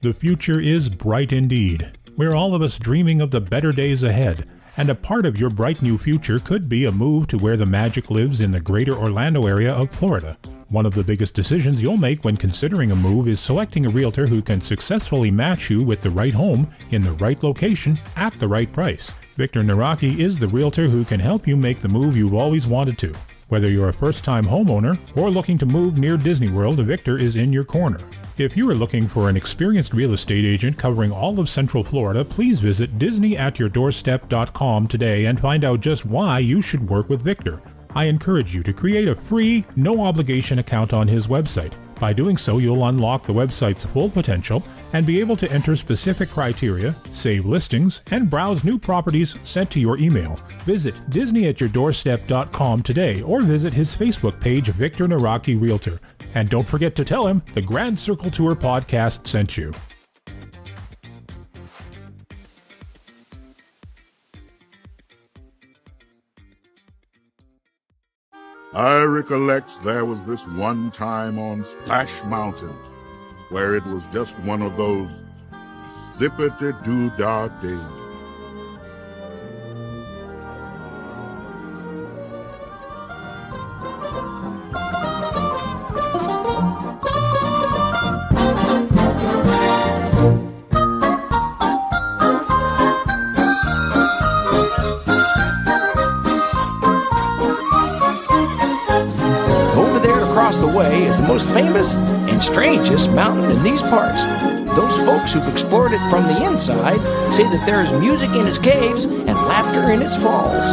The future is bright indeed. We're all of us dreaming of the better days ahead, and a part of your bright new future could be a move to where the magic lives in the greater Orlando area of Florida. One of the biggest decisions you'll make when considering a move is selecting a realtor who can successfully match you with the right home in the right location at the right price. Victor Naraki is the realtor who can help you make the move you've always wanted to. Whether you're a first-time homeowner or looking to move near Disney World, Victor is in your corner. If you are looking for an experienced real estate agent covering all of Central Florida, please visit DisneyAtYourDoorstep.com today and find out just why you should work with Victor. I encourage you to create a free, no-obligation account on his website. By doing so, you'll unlock the website's full potential and be able to enter specific criteria, save listings, and browse new properties sent to your email. Visit DisneyAtYourDoorstep.com today or visit his Facebook page, Victor Naraki Realtor. And don't forget to tell him the Grand Circle Tour podcast sent you. I recollect there was this one time on Splash Mountain where it was just one of those Zip-A-Dee-Doo-Dah days. Is the most famous and strangest mountain in these parts. Those folks who've explored it from the inside say that there is music in its caves and laughter in its falls.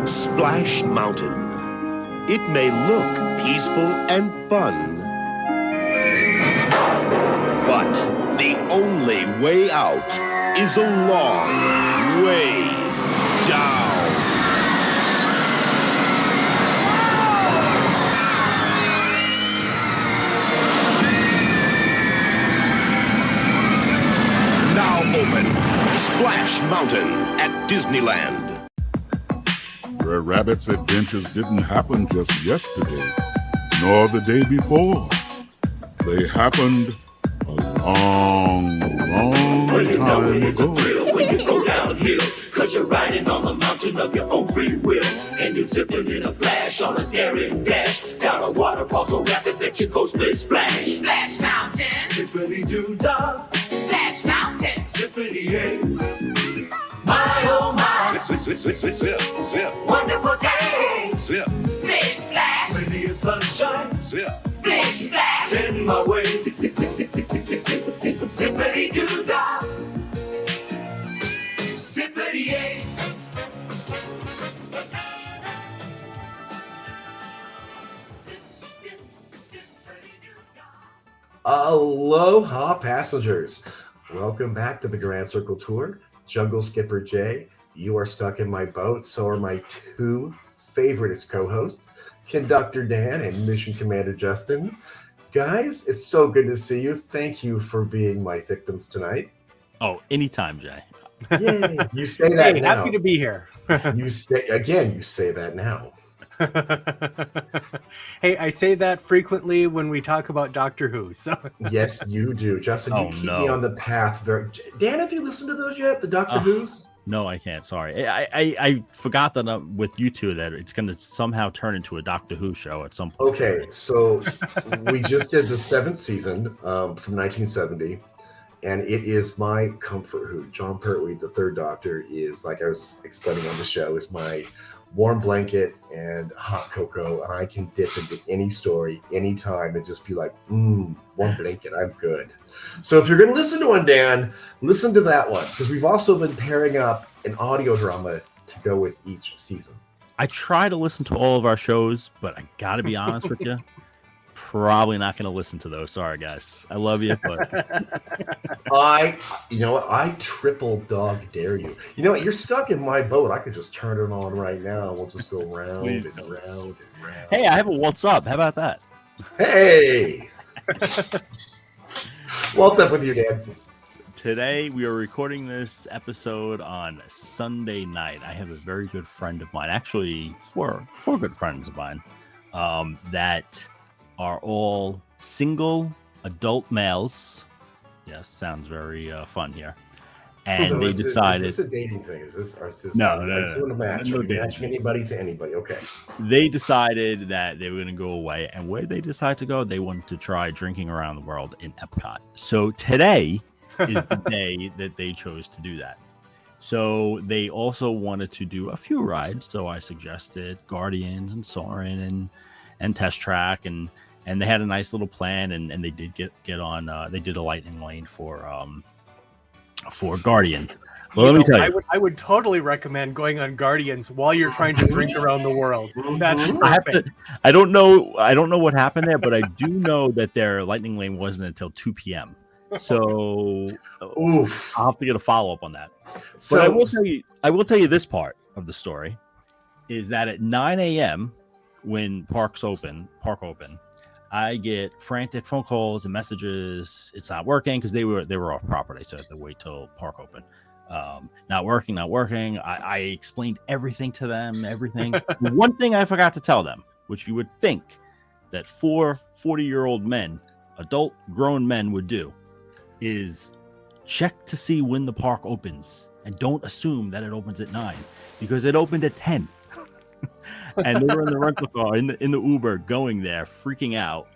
Splash Mountain. It may look peaceful and fun, but the only way out is a long way down. Now open Splash Mountain at Disneyland. Brer Rabbit's adventures didn't happen just yesterday, nor the day before. They happened a long time ago. When you go downhill, 'cause you're riding on the mountain of your own free will, and you're zipping in a flash on a daring dash down a waterfall so rapid that you go split splash. Splash Mountain, Zippity-Doo-Dah, Splash Mountain, Zippity-Yay. My oh my, Zip, zip, zip, zip, zip, zip. Wonderful day, Zip, splish splash, plenty of sunshine. Zip, splish splash, in my way, zip, zip, zip, zip, zip, zip, zip, zip, zip, Zippity-Doo-Dah, Zippity-Yay. Aloha, passengers. Welcome back to the Grand Circle Tour. Jungle Skipper Jay, you are stuck in my boat. So are my two favoriteest co-hosts, Conductor Dan and Mission Commander Justin. Guys, it's so good to see you. Thank you for being my victims tonight. Oh, anytime, Jay. Yay. You say that now. Happy to be here. You say that now. Hey, I say that frequently when we talk about Doctor Who. So Yes, you do. Justin, you keep me on the path. Dan, have you listened to those yet? The Doctor Who's? No, I can't. Sorry. I forgot that with you two that it's going to somehow turn into a Doctor Who show at some point. Okay, so we just did the 7th season from 1970, and it is my comfort Who. John Pertwee, the third Doctor, is, like I was explaining on the show, is my warm blanket and hot cocoa, and I can dip into any story anytime and just be like, warm blanket, I'm good. So if you're going to listen to one, Dan, listen to that one, because we've also been pairing up an audio drama to go with each season. I try to listen to all of our shows, but I got to be honest with you, probably not going to listen to those. Sorry, guys. I love you, but you know what? I triple dog dare you. You know what? You're stuck in my boat. I could just turn it on right now. We'll just go round and round and round. Hey, I have a what's up. How about that? Hey. What's up with you, Dan? today we are recording this episode on Sunday night. I have a very good friend of mine, actually four good friends of mine, that are all single adult males. Yes, sounds very fun here. And So they decided. Is this a dating thing? Is this No, doing a match? no Are you dating. matching anybody to anybody? Okay. They decided that they were going to go away, and where they decided to go, they wanted to try drinking around the world in Epcot. So today is the day that they chose to do that. So they also wanted to do a few rides. So I suggested Guardians and Soarin' and Test Track, and they had a nice little plan, and they did get on. They did a lightning lane for Guardians. Well, let me tell you, I would totally recommend going on Guardians while you're trying to drink around the world. That's perfect. I don't know what happened there, but I do know that their lightning lane wasn't until 2 p.m. So Oof. I'll have to get a follow up on that. So But I will tell you this part of the story is that at 9 a.m. when park open, I get frantic phone calls and messages. It's not working because they were off property, so I had to wait till park open. Not working. I explained everything to them. Everything. The one thing I forgot to tell them, which you would think that 4 40-year-old men, adult grown men, would do, is check to see when the park opens, and don't assume that it opens at 9 because it opened at 10. And they were in the rental car in the Uber going there, freaking out.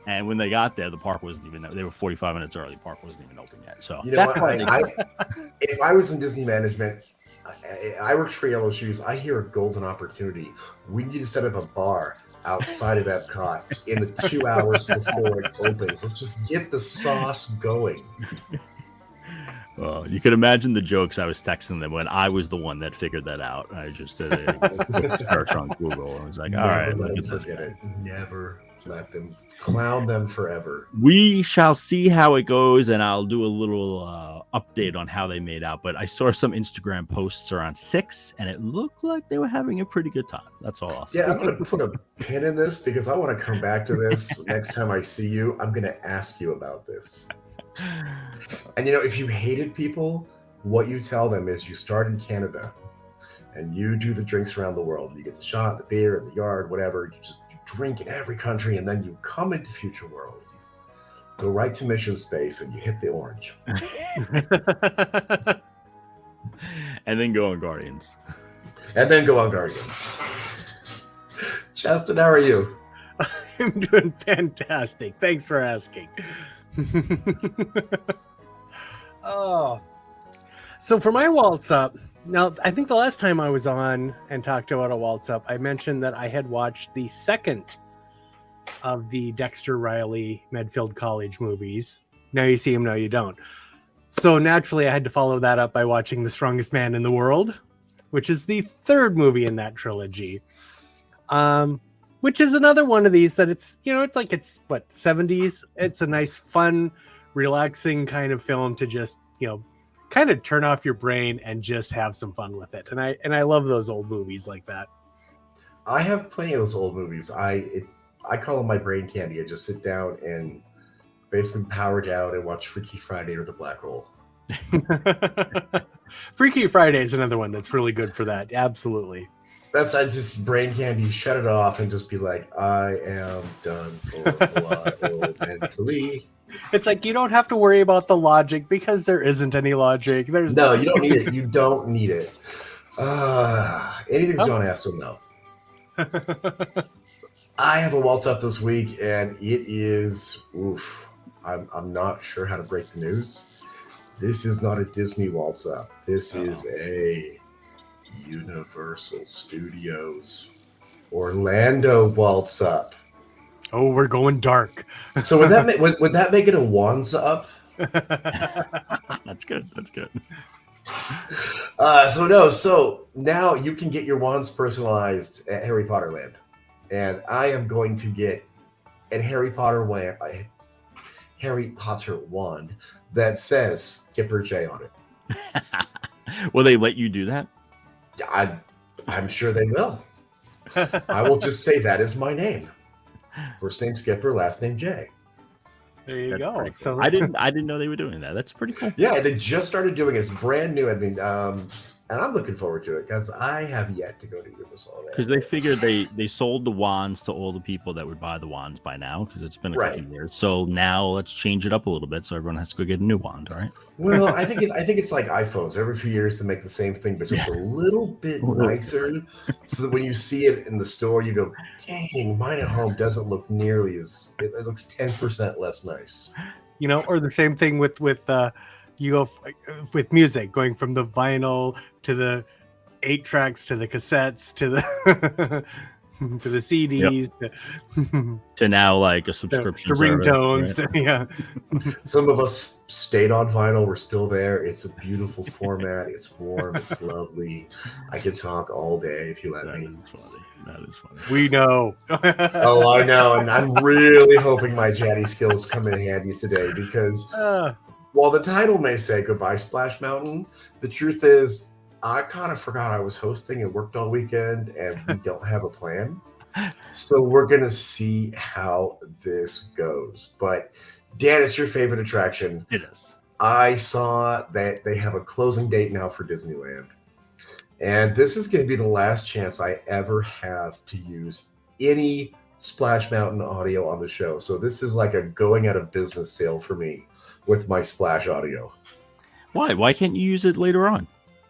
And when they got there, the park wasn't even. They were 45 minutes early. The park wasn't even open yet. So you know what? If I was in Disney management, I worked for Yellow Shoes. I hear a golden opportunity. We need to set up a bar outside of Epcot in the 2 hours before it opens. Let's just get the sauce going. Well, you can imagine the jokes I was texting them when I was the one that figured that out. I just did a search on Google and was like, all right, look at this guy. Never let them clown them forever. We shall see how it goes, and I'll do a little update on how they made out. But I saw some Instagram posts around 6, and it looked like they were having a pretty good time. That's all I'll say. Yeah, I'm going to put a pin in this because I want to come back to this next time I see you. I'm going to ask you about this. And if you hated people, what you tell them is you start in Canada and you do the drinks around the world. You get the shot, the beer, in the yard, whatever. You drink in every country, and then you come into Future World, go right to Mission Space, and you hit the orange. And then go on Guardians. Justin, how are you? I'm doing fantastic. Thanks for asking. So for my waltz up, now I think the last time I was on and talked about a waltz up, I mentioned that I had watched the second of the Dexter Riley Medfield College movies. Now you see him, now you don't. So naturally I had to follow that up by watching The Strongest Man in the World, which is the third movie in that trilogy. Which is another one of these that it's what, 70s. It's a nice, fun, relaxing kind of film to just, kind of turn off your brain and just have some fun with it. And I love those old movies like that. I have plenty of those old movies. I call them my brain candy. I just sit down and basically power down and watch Freaky Friday or The Black Hole. Freaky Friday is another one that's really good for that. Absolutely. That's just brain candy. Shut it off and just be like, I am done for a while mentally. It's like you don't have to worry about the logic because there isn't any logic. You don't need it. You don't need it. Anything John asked him, no. So I have a waltz up this week, and it is. Oof. I'm not sure how to break the news. This is not a Disney waltz up. This is a Universal Studios Orlando waltz up. Oh, we're going dark. So would that make it a wands up? That's good. So now you can get your wands personalized at Harry Potter Land, and I am going to get a Harry Potter wand that says Skipper J on it. Will they let you do that? I'm sure they will. I will just say that is my name. First name Skipper, last name Jay. There you That's go. pretty So cool. I didn't know they were doing that. That's pretty cool. Yeah, they just started doing it. It's brand new. I mean, and I'm looking forward to it because I have yet to go to Universal. Because they figured they sold the wands to all the people that would buy the wands by now, because it's been a couple years. So now let's change it up a little bit, so everyone has to go get a new wand, all right? Well, I think it's like iPhones. Every few years they make the same thing, but just a little bit nicer, so that when you see it in the store, you go, "Dang, mine at home doesn't look nearly as. It looks 10% less nice." you know, or the same thing with you go with music, going from the vinyl to the 8 tracks to the cassettes to the to the CDs to now like a subscription to ringtones. service, Right? Yeah. Some of us stayed on vinyl. We're still there. It's a beautiful format. It's warm. It's lovely. I can talk all day if you let me. That is funny. We know. Oh, I know. And I'm really hoping my chatty skills come in handy today because while the title may say Goodbye Splash Mountain, the truth is I kind of forgot I was hosting and worked all weekend and we don't have a plan. So we're going to see how this goes. But Dan, it's your favorite attraction. It is. I saw that they have a closing date now for Disneyland. And this is going to be the last chance I ever have to use any Splash Mountain audio on the show. So this is like a going out of business sale for me with my Splash audio. Why? Why can't you use it later on?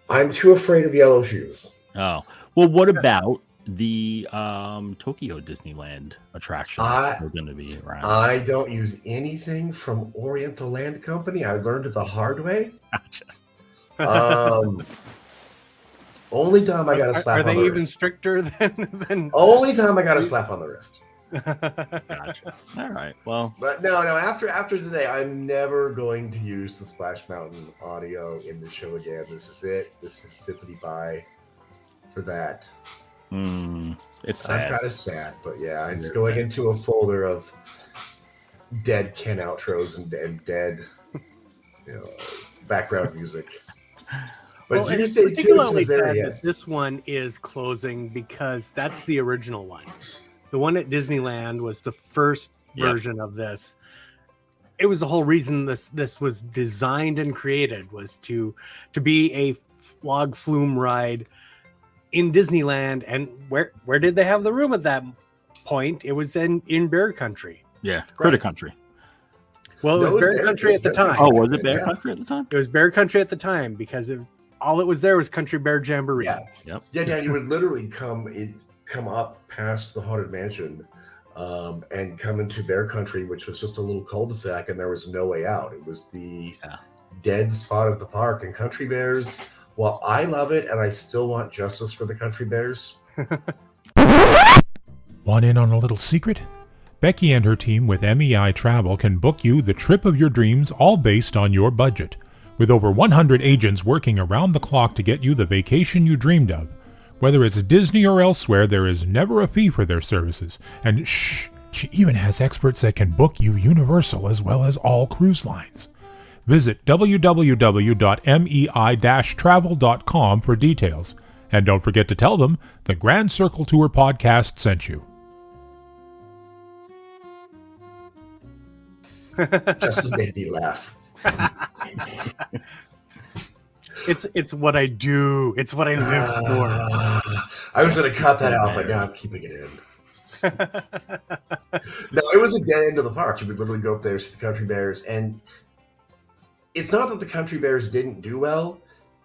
I'm too afraid of yellow shoes. Oh, well, what about the Tokyo Disneyland attraction that's still going to be around? I don't use anything from Oriental Land Company. I learned it the hard way. Gotcha. Only time I got a slap on the wrist. Are they even stricter than? Only time I got a slap on the wrist. Gotcha. All right. Well, but no. After today, I'm never going to use the Splash Mountain audio in the show again. This is it. This is Zip-A-Dee-Doo-Dah-Zippity Bye for that. It's sad. I'm kind of sad, but yeah, it's going into a folder of dead Ken outros and dead, background music. But well, you stay tuned to particularly the very sad end. that this one is closing because that's the original one. The one at Disneyland was the first version of this. It was the whole reason this was designed and created was to be a log flume ride in Disneyland. And where did they have the room at that point? It was in Bear Country. Yeah, Critter Country. Well, it was Bear Country at the time. Oh, was it Bear Country at the time? It was Bear Country at the time because all it was there was Country Bear Jamboree. Yeah. Yep. Yeah, you would literally come up past the Haunted Mansion and come into Bear Country, which was just a little cul-de-sac, and there was no way out. It was the dead spot of the park. And Country Bears, well, I love it, and I still want justice for the Country Bears. Want in on a little secret? Becky and her team with MEI Travel can book you the trip of your dreams, all based on your budget. With over 100 agents working around the clock to get you the vacation you dreamed of. Whether it's Disney or elsewhere, there is never a fee for their services. And shh, she even has experts that can book you Universal as well as all cruise lines. Visit www.mei-travel.com for details. And don't forget to tell them the Grand Circle Tour podcast sent you. Just made me laugh. It's what I do. It's what I live for. I was going to cut that out, but now I'm keeping it in. No, it was a dead end of the park. You would literally go up there, see the Country Bears, and it's not that the Country Bears didn't do well.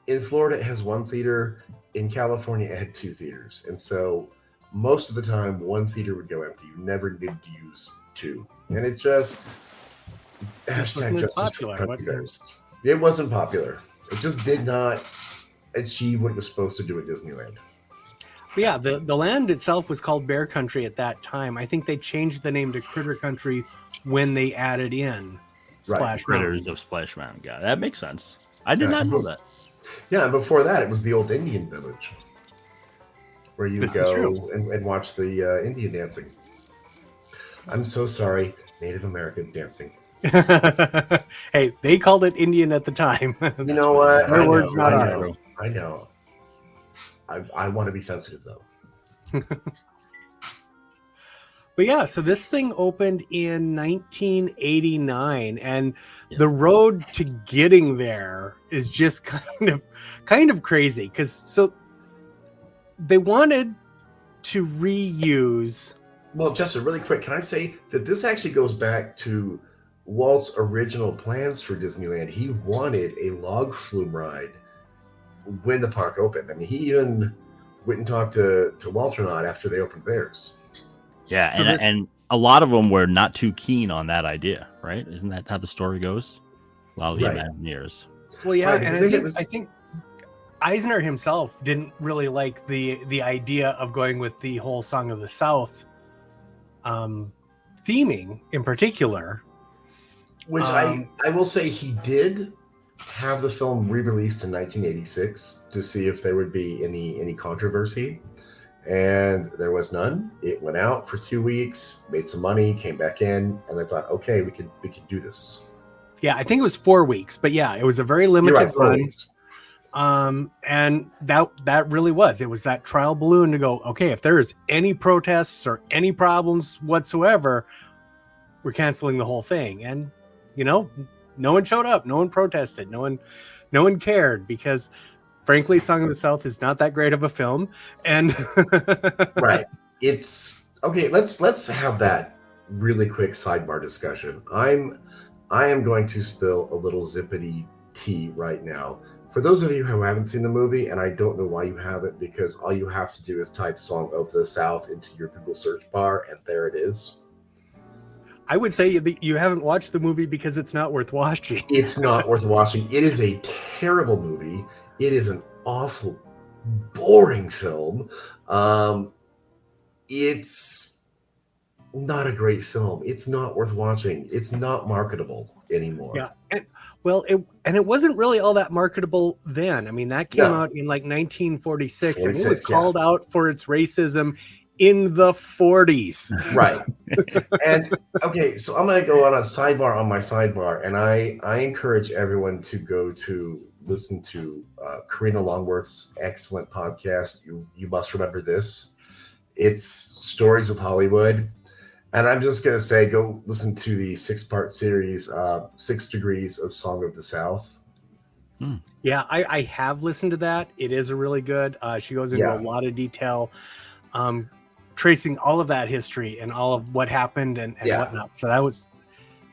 In Florida, it has one theater. In California, it had 2 theaters. And so most of the time, one theater would go empty. You never needed to use 2. And it just... Hashtag justice for Country Bears. It wasn't popular. It just did not achieve what it was supposed to do at Disneyland. But yeah, the land itself was called Bear Country at that time. I think they changed the name to Critter Country when they added in Splash Critters Mountain. of Splash Mountain. Yeah, that makes sense. I did not know that. Yeah, and before that, it was the old Indian village where you go and watch the Indian dancing. I'm so sorry, Native American dancing. Hey, they called it Indian at the time. You know what? Their words, not ours. I know. I want to be sensitive, though. But yeah, so this thing opened in 1989, and Yeah. the road to getting there is just kind of crazy, because so they wanted to reuse. Well, Justin, really quick, can I say that this actually goes back to Walt's original plans for Disneyland? He wanted a log flume ride when the park opened. I mean, he even went and talked to Waltronaut after they opened theirs. Yeah, So and a lot of them were not too keen on that idea, right? Isn't that how the story goes? A lot of the Right. Imagineers. Well, yeah, Right, and because I think Eisner himself didn't really like the idea of going with the whole Song of the South theming in particular. Which I will say he did have the film re-released in 1986 to see if there would be any controversy, and there was none. It went out for 2 weeks, made some money, came back in, and they thought, okay, we could do this. Yeah, I think it was 4 weeks, but yeah, it was a very You're limited right, 4 run. weeks. And that really was. It was that trial balloon to go, okay, if there is any protests or any problems whatsoever, we're canceling the whole thing. And no one showed up, no one protested, no one cared, because frankly, Song of the South is not that great of a film. And Right. It's okay. Let's have that really quick sidebar discussion. I am going to spill a little Zip-A-Dee tea right now. For those of you who haven't seen the movie, and I don't know why you haven't, because all you have to do is type Song of the South into your Google search bar, and there it is. I would say you haven't watched the movie because it's not worth watching. It's not worth watching. It is a terrible movie. It is an awful, boring film. It's not a great film. It's not worth watching. It's not marketable anymore. Yeah. And it wasn't really all that marketable then. I mean, that came out in like 1946, and it was called out for its racism in the 40s. Right. And okay, so I'm going to go on a sidebar on my sidebar, and I encourage everyone to go to listen to Karina Longworth's excellent podcast. You must remember this. It's Stories of Hollywood. And I'm just going to say, go listen to the 6-part series, 6 Degrees of Song of the South. Yeah, I have listened to that. It is a really good. She goes into a lot of detail, tracing all of that history and all of what happened and whatnot. So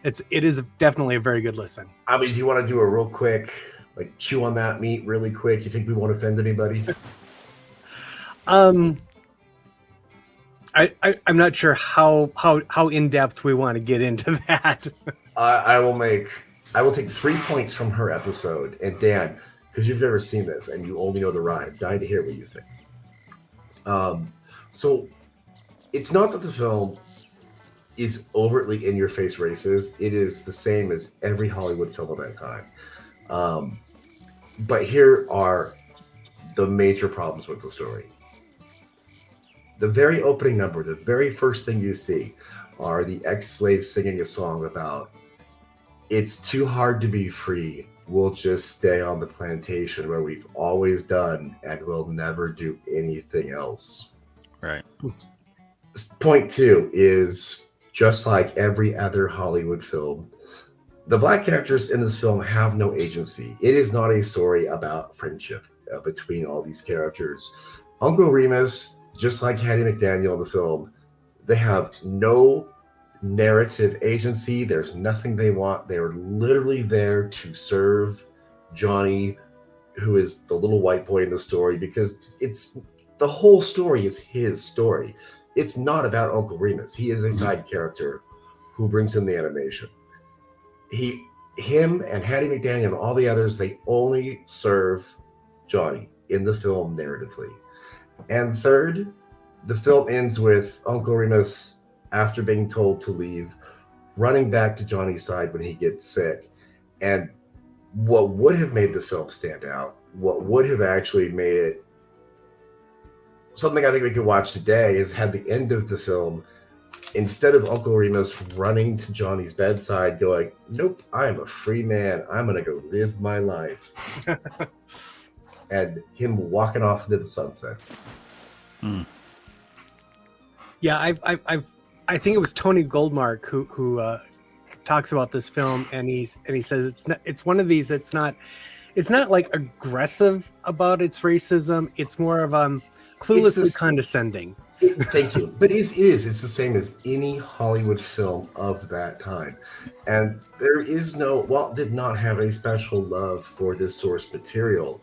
it is definitely a very good listen. I mean, do you want to do a real quick, like, chew on that meat really quick? You think we won't offend anybody? I'm not sure how in depth we want to get into that. I will take 3 points from her episode. And Dan, because you've never seen this and you only know the ride, I'm dying to hear what you think. So it's not that the film is overtly in-your-face racist. It is the same as every Hollywood film of that time. But here are the major problems with the story. The very opening number, the very first thing you see, are the ex-slaves singing a song about, it's too hard to be free. We'll just stay on the plantation where we've always done, and we'll never do anything else. Right. Point 2 is, just like every other Hollywood film, the black characters in this film have no agency. It is not a story about friendship between all these characters. Uncle Remus, just like Hattie McDaniel in the film, they have no narrative agency. There's nothing they want. They're literally there to serve Johnny, who is the little white boy in the story, because the whole story is his story. It's not about Uncle Remus. He is a side character who brings in the animation. Him and Hattie McDaniel and all the others, they only serve Johnny in the film narratively. And third, the film ends with Uncle Remus, after being told to leave, running back to Johnny's side when he gets sick. And what would have made the film stand out, what would have actually made it something I think we could watch today, is had the end of the film, instead of Uncle Remus running to Johnny's bedside going, nope, I am a free man, I'm going to go live my life. And him walking off into the sunset. Yeah, I've I think it was Tony Goldmark who talks about this film, and he says it's one of these. It's not like aggressive about its racism. It's more of cluelessly condescending. Thank you. But it's the same as any Hollywood film of that time. And Walt did not have a special love for this source material.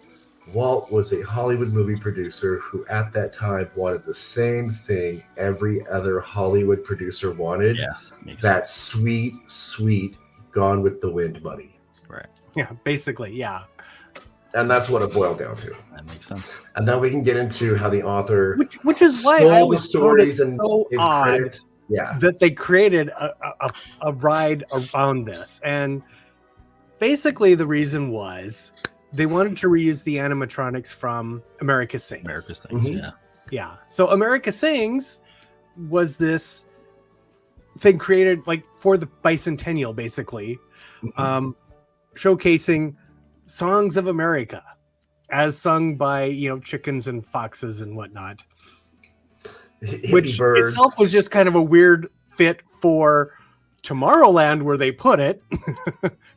Walt was a Hollywood movie producer who at that time wanted the same thing every other Hollywood producer wanted. Yeah. That sweet, sweet Gone with the Wind money. Right. Yeah, basically, yeah. And that's what it boiled down to. That makes sense. And then we can get into how the author, which is why I was stories and so odd credit. Yeah, that they created a ride around this, and basically the reason was they wanted to reuse the animatronics from America Sings. America Sings, yeah. Yeah. So America Sings was this thing created like for the Bicentennial, basically, showcasing songs of America as sung by, chickens and foxes and whatnot. Which itself was just kind of a weird fit for Tomorrowland where they put it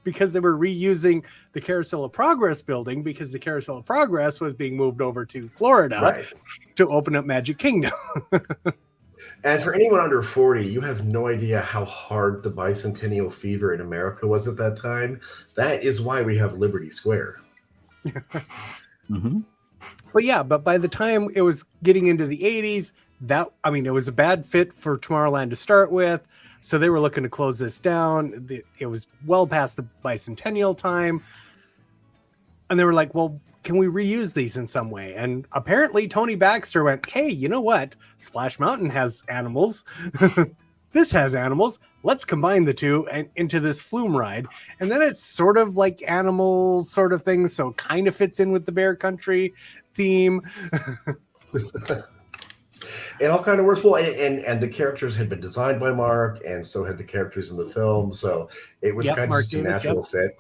because they were reusing the Carousel of Progress building because the Carousel of Progress was being moved over to Florida to open up Magic Kingdom. And for anyone under 40, you have no idea how hard the bicentennial fever in America was at that time. That is why we have Liberty Square. But by the time it was getting into the 80s, it was a bad fit for Tomorrowland to start with. So they were looking to close this down. It was well past the bicentennial time. And they were like, well, can we reuse these in some way? And apparently Tony Baxter went, hey, you know what? Splash Mountain has animals. This has animals. Let's combine the two and into this flume ride. And then it's sort of like animals sort of thing. So kind of fits in with the Bear Country theme. It all kind of works well. And the characters had been designed by Mark, and so had the characters in the film. So it was kind of just a natural fit.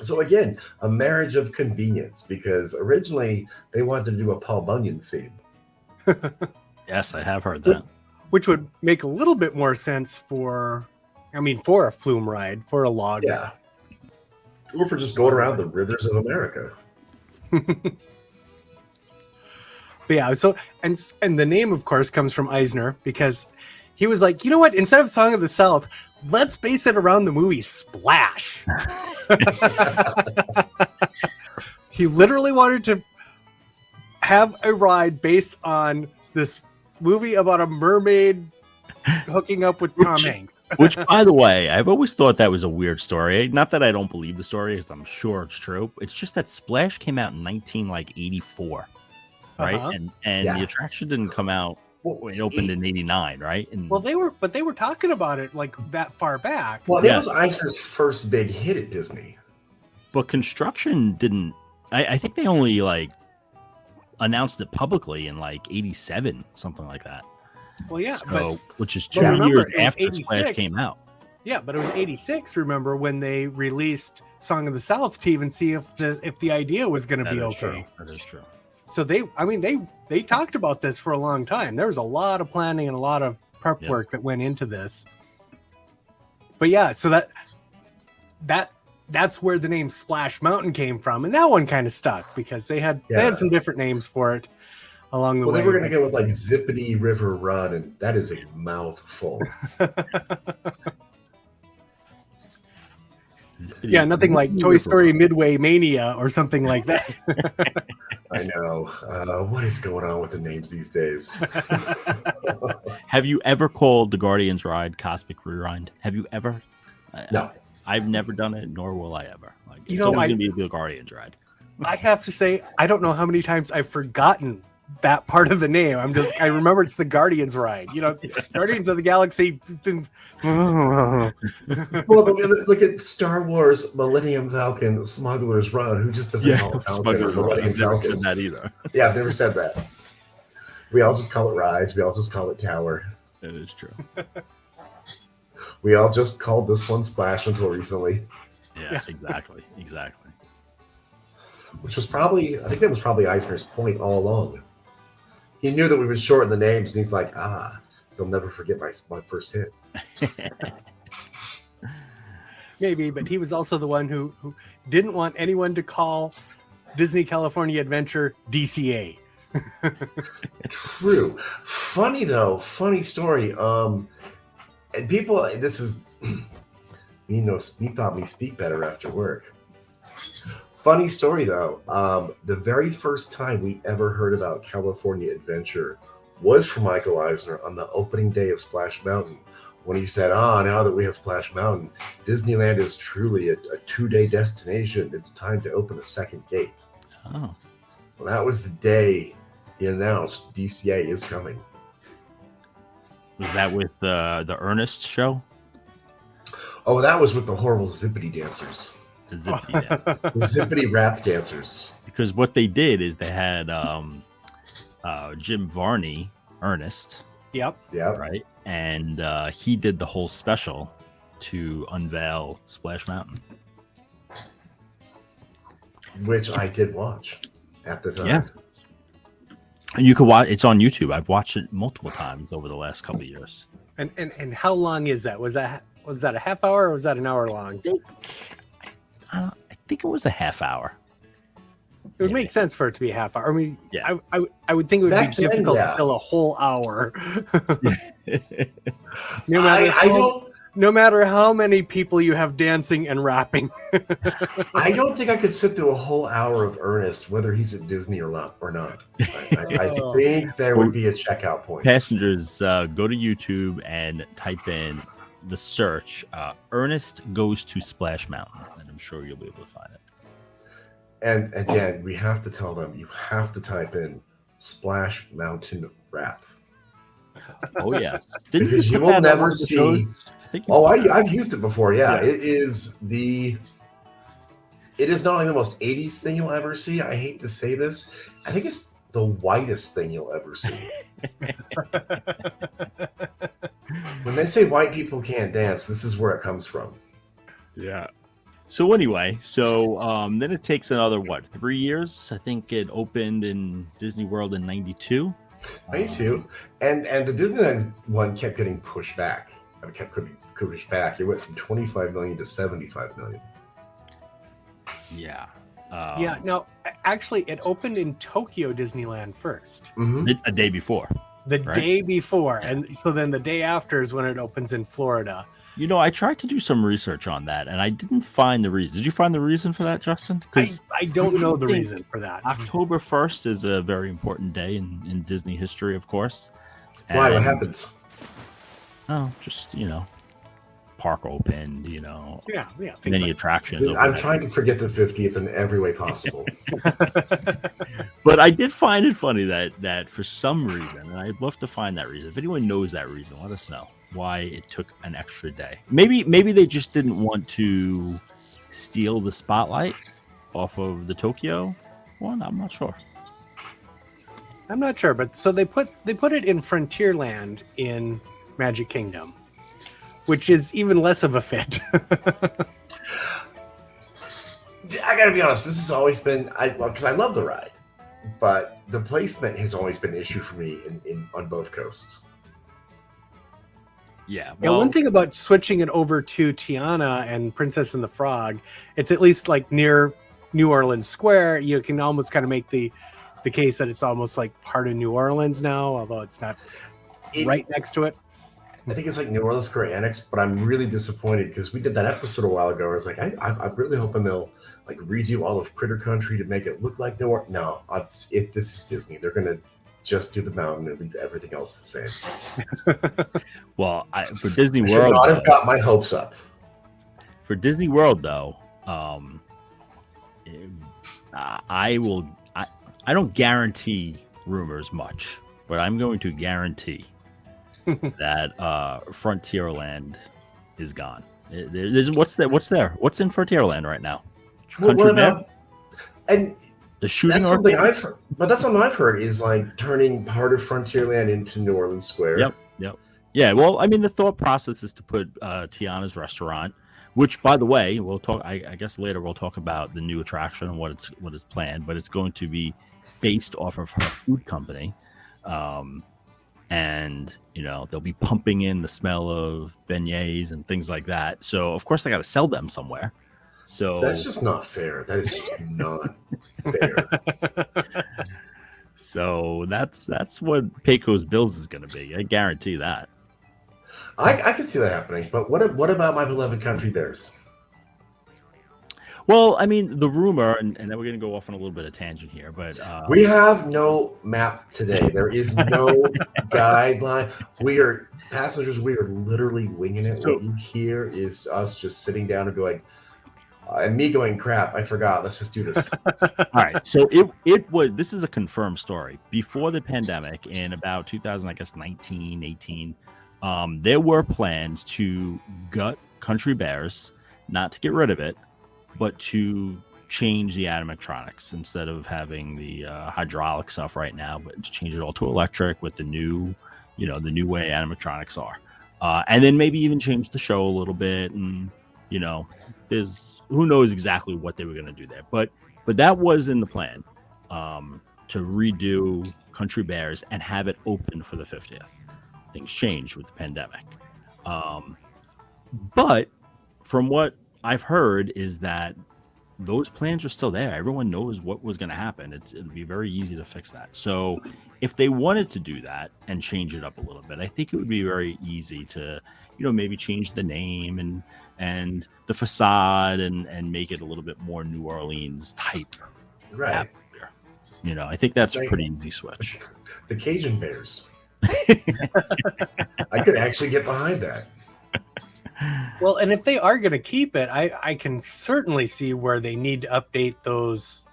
So again, a marriage of convenience, because originally they wanted to do a Paul Bunyan theme. Yes, I have heard that. Which would make a little bit more sense for a flume ride, for a log. Yeah. Or for just going around the rivers of America. But yeah, so and the name, of course, comes from Eisner because he was like, you know what? Instead of Song of the South, let's base it around the movie Splash. He literally wanted to have a ride based on this movie about a mermaid hooking up with Tom Hanks. Which, by the way, I've always thought that was a weird story. Not that I don't believe the story, because I'm sure it's true. It's just that Splash came out in 1984. Right, and the attraction didn't come out. It opened in '89, right? And they were talking about it like that far back. Well, that was Eisner's first big hit at Disney. But construction didn't. I think they only announced it publicly in '87, something like that. Well, yeah, which is 2 years after Splash came out. Yeah, but it was '86. Remember when they released Song of the South to even see if the idea was going to be okay. True. That is true. So they talked about this for a long time. There was a lot of planning and a lot of prep work that went into this. But yeah, so that's where the name Splash Mountain came from, and that one kind of stuck because they had some different names for it along the way. Well, they were going to go with Zip-A-Dee River Run, and that is a mouthful. Yeah, nothing like Toy Story Midway Mania or something like that. I know. What is going on with the names these days? Have you ever called the Guardians ride Cosmic Rewind? Have you ever? No. I've never done it, nor will I ever. It's always going to be the Guardians ride. I have to say, I don't know how many times I've forgotten that part of the name. I remember it's the Guardians ride. It's Guardians of the Galaxy. Well, look at Star Wars Millennium Falcon Smuggler's Run. Who just doesn't call it Falcon or Millennium Falcon? Said that either. Yeah, I've never said that. We all just call it Rise. We all just call it Tower. That is true. We all just called this one Splash until recently. Yeah, exactly. Which was probably that was Eisner's point all along. He knew that we would shorten the names, and he's like, they'll never forget my first hit. Maybe, but he was also the one who didn't want anyone to call Disney California Adventure DCA. True. Funny though, funny story. And people, this is me thought me speak better after work. Funny story though. The very first time we ever heard about California Adventure was from Michael Eisner on the opening day of Splash Mountain, when he said, now that we have Splash Mountain, Disneyland is truly a 2-day destination. It's time to open a second gate. Oh. Well, that was the day he announced DCA is coming. Was that with the Ernest show? Oh, that was with the horrible Zippity dancers. The Zip-A-Dee-Doo-Dah. The Zippity rap dancers. Because what they did is they had Jim Varney, Ernest. Yep. Right. And he did the whole special to unveil Splash Mountain. Which I did watch at the time. Yeah. And you can watch it's on YouTube. I've watched it multiple times over the last couple of years. And how long is that? Was that a half hour or was that an hour long? I think it was a half hour. It would make sense for it to be a half hour. I mean, yeah. I would think it would Back be then, difficult yeah. to fill a whole hour. No matter how many people you have dancing and rapping. I don't think I could sit through a whole hour of Ernest, whether he's at Disney or not. I think there would be a checkout point. Passengers, go to YouTube and type in the search Ernest goes to Splash Mountain, and I'm sure you'll be able to find it. And again, we have to tell them, you have to type in Splash Mountain Rap. Oh, yes. Because you will never see... I've used it before. Yeah. It is not like the most 80s thing you'll ever see. I hate to say this. I think it's the whitest thing you'll ever see. When they say white people can't dance, this is where it comes from. Yeah. So anyway, then it takes another 3 years? I think it opened in Disney World in 92. 92. And the Disneyland one kept getting pushed back. It kept getting pushed back. It went from 25 million to 75 million. Yeah. No, actually, it opened in Tokyo Disneyland first. Mm-hmm. A day before. The day before. And so then the day after is when it opens in Florida. You know, I tried to do some research on that, and I didn't find the reason. Did you find the reason for that, Justin? I don't know the reason for that. October 1st is a very important day in Disney history, of course. Why? What happens? Oh, just, park opened, Yeah. Many attractions. I'm trying to forget the 50th in every way possible. But I did find it funny that for some reason, and I'd love to find that reason. If anyone knows that reason, let us know why it took an extra day. Maybe they just didn't want to steal the spotlight off of the Tokyo one. I'm not sure. But so they put it in Frontierland in Magic Kingdom, which is even less of a fit. I gotta be honest, this has always been because I love the ride, but the placement has always been an issue for me on both coasts. Yeah. Well, one thing about switching it over to Tiana and Princess and the Frog, it's at least like near New Orleans Square. You can almost kind of make the case that it's almost like part of New Orleans now, although it's not right next to it. I think it's like New Orleans Square Annex, but I'm really disappointed because we did that episode a while ago. I was like, I'm really hoping they'll like redo all of Critter Country to make it look like New Orleans. No, this is Disney. They're gonna just do the mountain and leave everything else the same. Well, for Disney World, I should not have got my hopes up. For Disney World, though, I don't guarantee rumors much, but I'm going to guarantee that Frontierland is gone. What's there? What's in Frontierland right now? What about and the shooting? That's something I've heard. But that's something I've heard is like turning part of Frontierland into New Orleans Square. Yep. Yeah. Well, I mean, the thought process is to put Tiana's restaurant, which, by the way, we'll talk. I guess later we'll talk about the new attraction and what is planned. But it's going to be based off of her food company. and they'll be pumping in the smell of beignets and things like that. So of course they got to sell them somewhere. So that's just not fair. That is just not fair. So that's what Pecos Bills is going to be. I guarantee that. I can see that happening. But what about my beloved Country Bears? Well, I mean, the rumor, and then we're going to go off on a little bit of tangent here, but we have no map today. There is no guideline. We are passengers. We are literally winging it. So, what you hear is us just sitting down and going, and me going, crap, I forgot. Let's just do this. All right. So it was. This is a confirmed story. Before the pandemic, in about 2019, 18, there were plans to gut Country Bears, not to get rid of it, but to change the animatronics instead of having the hydraulic stuff right now, but to change it all to electric with the new, the new way animatronics are, and then maybe even change the show a little bit, and there's who knows exactly what they were going to do there, but that was in the plan, to redo Country Bears and have it open for the 50th. Things changed with the pandemic, but from what I've heard is that those plans are still there. Everyone knows what was going to happen. It'd be very easy to fix that. So if they wanted to do that and change it up a little bit, I think it would be very easy to, maybe change the name and the facade and make it a little bit more New Orleans type. Right. Atmosphere. I think that's a pretty easy switch. The Cajun Bears. I could actually get behind that. Well, and if they are going to keep it, I can certainly see where they need to update those,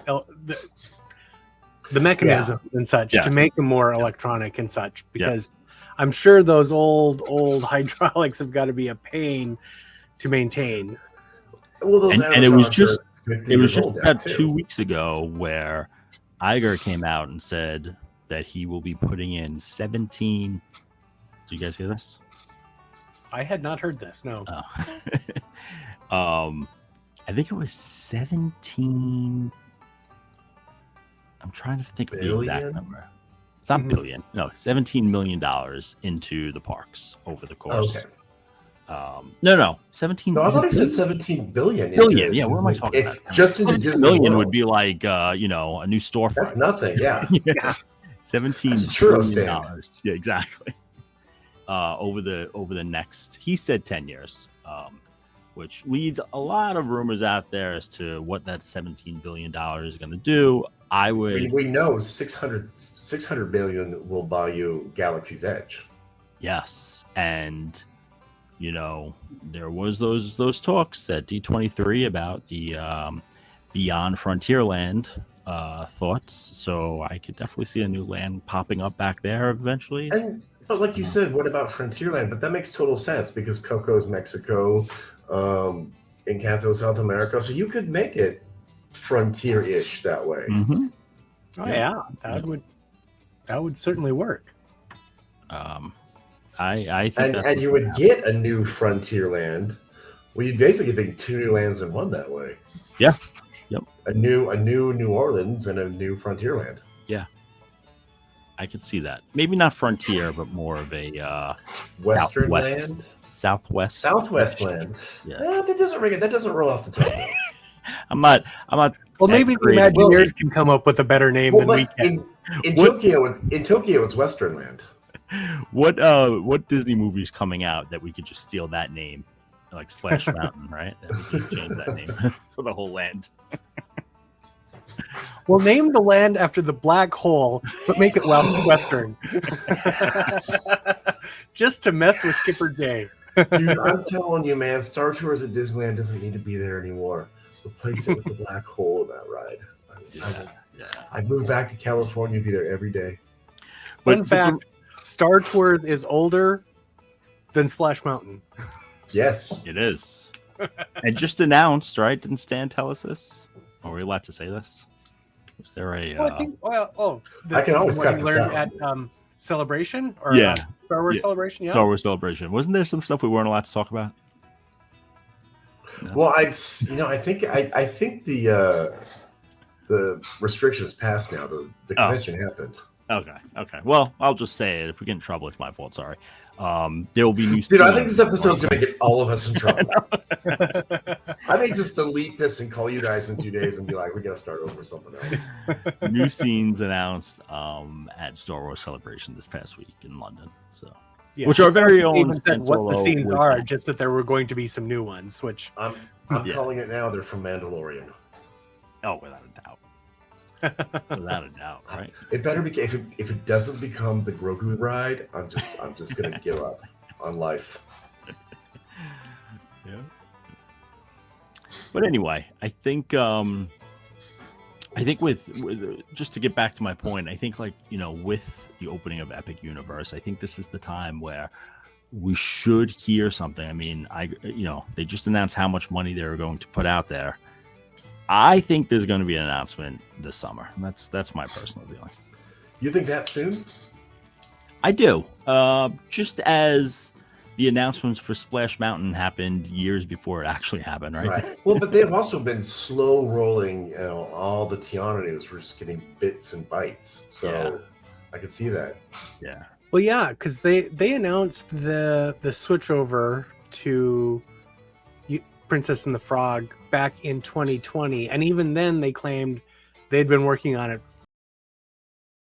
the mechanisms and such to make them more electronic and such, because I'm sure those old hydraulics have got to be a pain to maintain. Well, those and it was just about 2 weeks ago where Iger came out and said that he will be putting in 17. Did you guys hear this? I had not heard this. No. I think it was 17. I'm trying to think of the exact number. It's not billion. No, $17 million into the parks over the course. Okay. No, 17. No, I thought he said 17 billion. Billion. Yeah, what am I talking about? Just into Disney million World would be like a new storefront. That's nothing. Yeah. Yeah. $17 billion. Yeah, exactly. Over the next, he said 10 years, which leads a lot of rumors out there as to what that $17 billion is going to do. We know 600 billion will buy you Galaxy's Edge. Yes, and there was those talks at D23 about the Beyond Frontierland thoughts. So I could definitely see a new land popping up back there eventually. But like you said, what about Frontierland? But that makes total sense because Coco's Mexico, Encanto South America. So you could make it frontier-ish that way. Mm-hmm. Oh yeah, that would certainly work. I think and you would get a new Frontierland. Well, you'd basically be two new lands in one that way. Yeah. Yep. A new New Orleans and a new Frontierland. Yeah. I could see that. Maybe not frontier, but more of a Western land, Southwest land. Yeah, that doesn't ring it. That doesn't roll off the tongue. I'm not. Well, maybe the Imagineers can come up with a better name than we can. In Tokyo, it's Western land. What Disney movie's coming out that we could just steal that name, like Splash Mountain, right? That we could change that name for the whole land. We'll name the land after the black hole, but make it Western. Just to mess with Skipper J. Dude, I'm telling you, man, Star Tours at Disneyland doesn't need to be there anymore. Replace it with the black hole of that ride. I'd move back to California and be there every day. Fun fact, Star Tours is older than Splash Mountain. Yes. It is. And just announced, right? Didn't Stan tell us this? Are we allowed to say this? Was there a... I can always cut this out. At Celebration? Or Star Wars Celebration? Yeah. Star Wars Celebration. Wasn't there some stuff we weren't allowed to talk about? No. Well, I think the restrictions passed now. The convention happened. Okay. Well, I'll just say it. If we get in trouble, it's my fault. Sorry. There will be new. Dude, I think this episode's going to get all of us in trouble. I may just delete this and call you guys in 2 days and be like, we got to start over something else. New scenes announced at Star Wars Celebration this past week in London. So, which are very own. Even said what the scenes are, just that there were going to be some new ones. Which I'm calling it now. They're from Mandalorian. Oh, without a doubt. Without a doubt, right? It better be if it doesn't become the Grogu ride. I'm just gonna give up on life. Yeah. But anyway, I think with just to get back to my point, I think with the opening of Epic Universe, I think this is the time where we should hear something. I mean, they just announced how much money they were going to put out there. I think there's going to be an announcement this summer. That's my personal feeling. You think that soon? I do. Just as the announcements for Splash Mountain happened years before it actually happened, right? Right. Well, but they've also been slow rolling. All the Tiana news. We're just getting bits and bytes. So I could see that. Yeah. Well, yeah, because they announced the switch over to Princess and the Frog back in 2020, and even then they claimed they'd been working on it